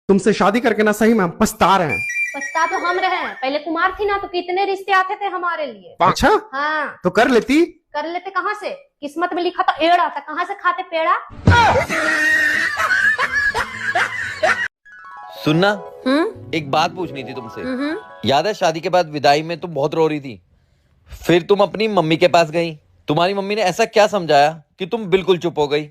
तुमसे शादी करके ना सही में हम पछता रहे हैं। पछता तो हम रहे हैं, पहले कुमार थी ना तो कितने रिश्ते आते थे हमारे लिए। अच्छा, हाँ तो कर लेती। कर लेते कहाँ से, किस्मत में लिखा था एड़ा था, कहाँ से खाते पेड़ा। सुनना, एक बात पूछनी थी तुमसे। याद है शादी के बाद विदाई में तुम बहुत रो रही थी, फिर तुम अपनी मम्मी के पास गई। तुम्हारी मम्मी ने ऐसा क्या समझाया कि तुम बिल्कुल चुप हो गई?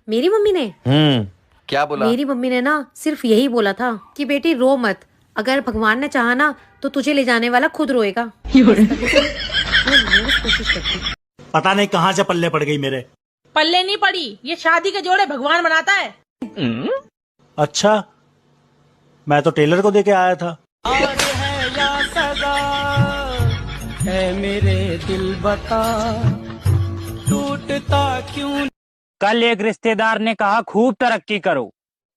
मेरी मम्मी ने क्या बोला? मेरी मम्मी ने ना सिर्फ यही बोला था कि बेटी रो मत, अगर भगवान ने चाहा ना तो तुझे ले जाने वाला खुद रोएगा। पता नहीं कहाँ से पल्ले पड़ गई मेरे। पल्ले नहीं पड़ी, ये शादी के जोड़े भगवान बनाता है। अच्छा, मैं तो टेलर को देके आया था। है मेरे दिल बता टूटता क्यों। कल एक रिश्तेदार ने कहा खूब तरक्की करो,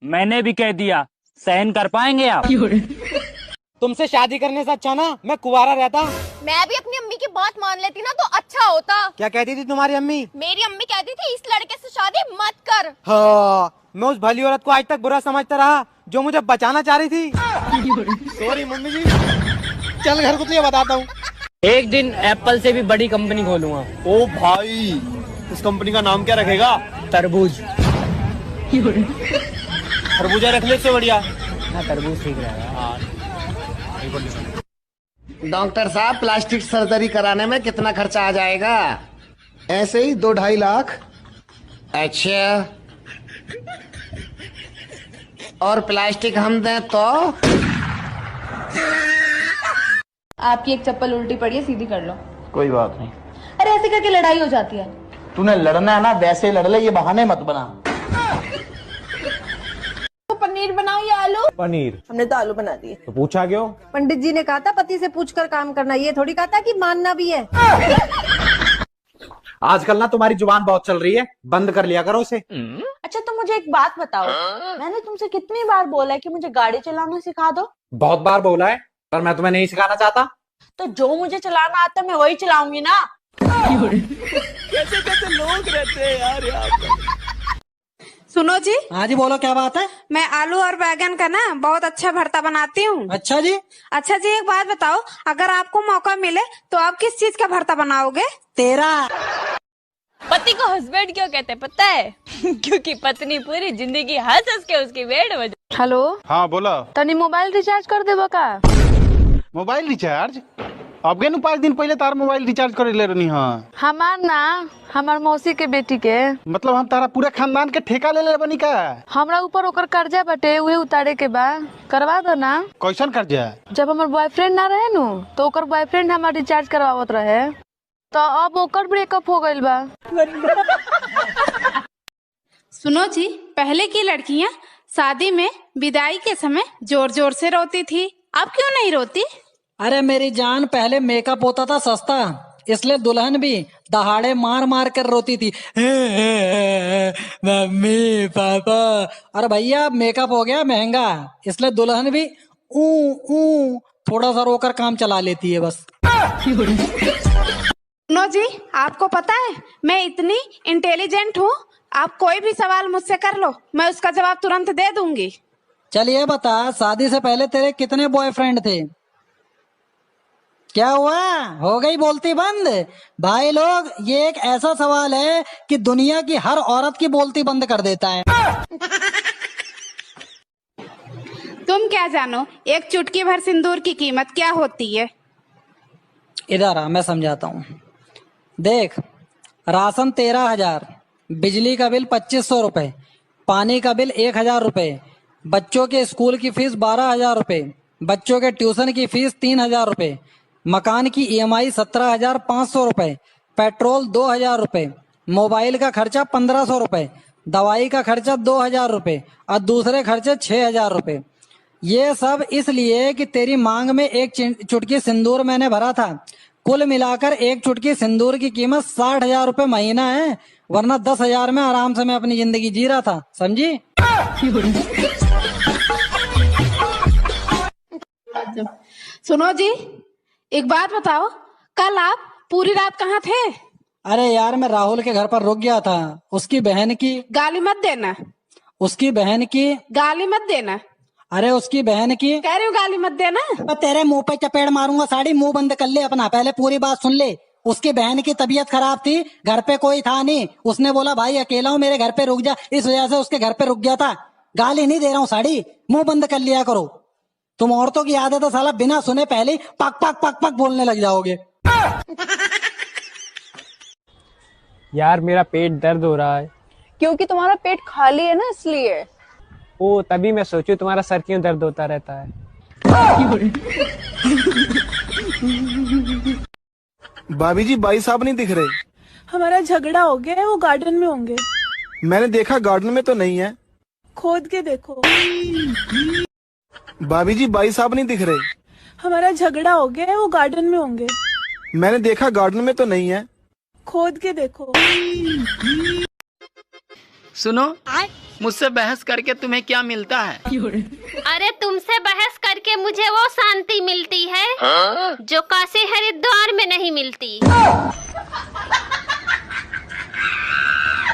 मैंने भी कह दिया सहन कर पाएंगे आप? तुमसे शादी करने से अच्छा ना मैं कुंवारा रहता। मैं भी अपनी अम्मी की बात मान लेती ना तो अच्छा होता। क्या कहती थी तुम्हारी अम्मी? मेरी अम्मी कहती थी इस लड़के से शादी मत कर। हाँ, मैं उस भली औरत को आज तक बुरा समझता रहा जो मुझे बचाना चाह रही थी। सॉरी मम्मी जी, चल घर को तुझे बताता हूँ। एक दिन एप्पल से भी बड़ी कंपनी खोलूंगा। ओ भाई, उस कंपनी का नाम क्या रखेगा? तरबूज। खरबूजा रखने से बढ़िया। हाँ, तरबूज ठीक रहेगा। डॉक्टर साहब, प्लास्टिक सर्जरी कराने में कितना खर्चा आ जाएगा? ऐसे ही 2-2.5 लाख। अच्छा, और प्लास्टिक हम दें तो? आपकी एक चप्पल उल्टी पड़ी है, सीधी कर लो। कोई बात नहीं। अरे ऐसे करके लड़ाई हो जाती है। तूने लड़ना है ना, वैसे लड़ ले, ये बहाने मत बना। तो पनीर बनाओ या आलू? पनीर। हमने तो आलू बना दिए। तो पूछा क्यों? पंडित जी ने कहा था पति से पूछकर काम करना, ये थोड़ी कहा था कि मानना भी है। आजकल ना तुम्हारी जुबान बहुत चल रही है, बंद कर लिया करो उसे। अच्छा तो मुझे एक बात बताओ, मैंने तुमसे कितनी बार बोला है कि मुझे गाड़ी चलाना सिखा दो? बहुत बार बोला है, पर मैं तुम्हें नहीं सिखाना चाहता। तो जो मुझे चलाना आता है मैं वही चलाऊंगी ना। कैसे कैसे लोग रहते हैं यार यहाँ पे। सुनो जी। हाँ जी, बोलो क्या बात है? मैं आलू और बैगन का ना बहुत अच्छा भरता बनाती हूँ। अच्छा जी। अच्छा जी, एक बात बताओ, अगर आपको मौका मिले तो आप किस चीज का भरता बनाओगे? तेरा। पति को हस्बैंड क्यों कहते हैं पता है? क्योंकि पत्नी पूरी जिंदगी हंस हंस के उसकी वेड़ बजा। हेलो। हाँ बोला। तनी मोबाइल रिचार्ज कर देबो का? Mobile recharge? अब गए 5 दिन पहले तार मोबाइल रिचार्ज करे ले रही। हाँ, हमार ना, हमार मौसी के बेटी के। मतलब हम तारा पूरा खानदान के ठेका ले बनी का? हमरा ऊपर ओकर कर्जा बटे, उहे उतारे के बा, करवा दो ना। कैसन कर्जा? जब हमार बॉयफ्रेंड ना रहे नु तो ओकर बॉयफ्रेंड हमार रिचार्ज करवावत रहे, तो अब ओकर ब्रेकअप हो गइल बा। सुनो जी, पहले की लड़कियाँ शादी में विदाई के समय जोर जोर से रोती थी, अब क्यों नहीं रोती? अरे मेरी जान, पहले मेकअप होता था सस्ता, इसलिए दुल्हन भी दहाड़े मार मार कर रोती थी। Mummy papa. अरे भैया, मेकअप हो गया महंगा, इसलिए दुल्हन भी ऊ थोड़ा सा रोकर काम चला लेती है बस। सुनो जी, आपको पता है मैं इतनी इंटेलिजेंट हूँ, आप कोई भी सवाल मुझसे कर लो, मैं उसका जवाब तुरंत दे दूंगी। चलिए बता, शादी से पहले तेरे कितने बॉयफ्रेंड थे? क्या हुआ, हो गई बोलती बंद? भाई लोग, ये एक ऐसा सवाल है कि दुनिया की हर औरत की बोलती बंद कर देता है। तुम क्या जानो एक चुटकी भर सिंदूर की कीमत क्या होती है? इधर आ, मैं समझाता हूँ। देख, राशन 13,000, बिजली का बिल 2,500 रुपए, पानी का बिल 1,000 रुपए, बच्चों के स्कूल की फीस 12,000 रुपए, बच्चों के ट्यूशन की फीस 3,000 रुपए, मकान की EMI 17,500 रुपए, पेट्रोल 2,000 रुपए, मोबाइल का खर्चा 1,500 रुपए, दवाई का खर्चा 2,000 रुपए और दूसरे खर्चे 6,000 रुपए। ये सब इसलिए कि तेरी मांग में एक चुटकी सिंदूर मैंने भरा था। कुल मिलाकर एक चुटकी सिंदूर की कीमत 60,000 रुपए महीना है, वरना 10,000 में आराम से मैं अपनी जिंदगी जी रहा था, समझी? सुनो जी, एक बात बताओ, कल आप पूरी रात कहाँ थे? अरे यार, मैं राहुल के घर पर रुक गया था, उसकी बहन की। गाली मत देना। उसकी बहन की। गाली मत देना। अरे उसकी बहन की कह रही हूँ गाली मत देना। मैं तेरे मुंह पे चपेट मारूंगा साड़ी, मुंह बंद कर ले अपना, पहले पूरी बात सुन ले। उसकी बहन की तबीयत खराब थी, घर पे कोई था नहीं, उसने बोला भाई अकेला हूँ मेरे घर पे रुक जा, इस वजह से उसके घर पे रुक गया था। गाली नहीं दे रहा हूँ साड़ी, मुंह बंद कर लिया करो। तुम औरतों की आदत है साला बिना सुने पहले ही पक पक पक पक बोलने लग जाओगे। यार मेरा पेट दर्द हो रहा है। क्योंकि तुम्हारा पेट खाली है ना, इसलिए। ओ तभी मैं सोचूं तुम्हारा सर क्यों दर्द होता रहता है। भाभी जी भाई साहब नहीं दिख रहे। हमारा झगड़ा हो गया है, वो गार्डन में होंगे। मैंने देखा गार्डन में तो नहीं है। खोद के देखो। भाभी जी भाई साहब नहीं दिख रहे। हमारा झगड़ा हो गया है, वो गार्डन में होंगे। मैंने देखा गार्डन में तो नहीं है। खोद के देखो। सुनो, मुझसे बहस करके तुम्हें क्या मिलता है? अरे तुमसे बहस करके मुझे वो शांति मिलती है जो काशी हरिद्वार में नहीं मिलती।